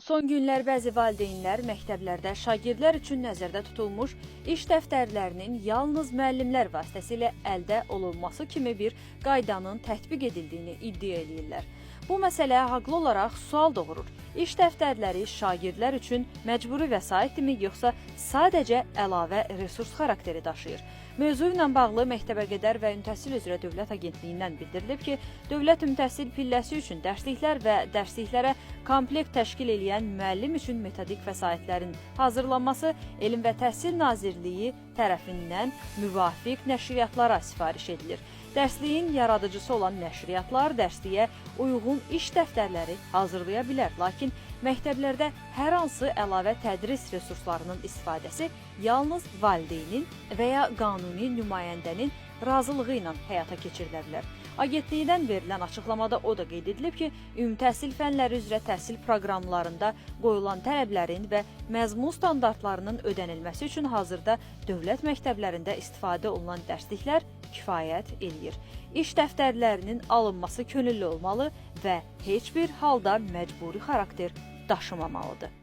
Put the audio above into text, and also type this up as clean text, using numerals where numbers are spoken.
Son günlər bəzi valideynlər məktəblərdə şagirdlər üçün nəzərdə tutulmuş iş dəftərlərinin yalnız müəllimlər vasitəsilə əldə olunması kimi bir qaydanın tətbiq edildiyini iddia edirlər. Bu məsələ haqlı olaraq sual doğurur. İş dəftərləri şagirdlər üçün məcburi vəsaitmi, yoxsa sadəcə əlavə resurs xarakteri daşıyır? Mövzu ilə bağlı Məktəbəqədər və Ümtəhsil üzrə Dövlət Agentliyindən bildirilib ki, Dövlət Ümtəhsil pilləsi üçün dərsliklər və dərsliklərə komplekt təşkil edən müəllim üçün metodik vəsaitlərin hazırlanması Elm və Təhsil Nazirliyi tərəfindən müvafiq nəşriyyatlara sifariş edilir. Dərsliyin yaradıcısı olan nəşriyyatlar dərsliyə uyğun iş dəftərləri hazırlaya bilər, lakin məktəblərdə hər hansı əlavə tədris resurslarının istifadəsi yalnız valideynin və ya qanuni nümayəndənin razılığı ilə həyata keçirilə bilər. Agentlikdən verilən açıqlamada o da qeyd edilib ki, ümumi-təhsil fənləri üzrə təhsil proqramlarında qoyulan tələblərin və məzmun standartlarının ödənilməsi üçün hazırda dövlət məktəblərində istifadə olunan dərsliklər kifayət eləyir. İş dəftərlərinin alınması könüllü olmalı və heç bir halda məcburi xarakter daşımamalıdır.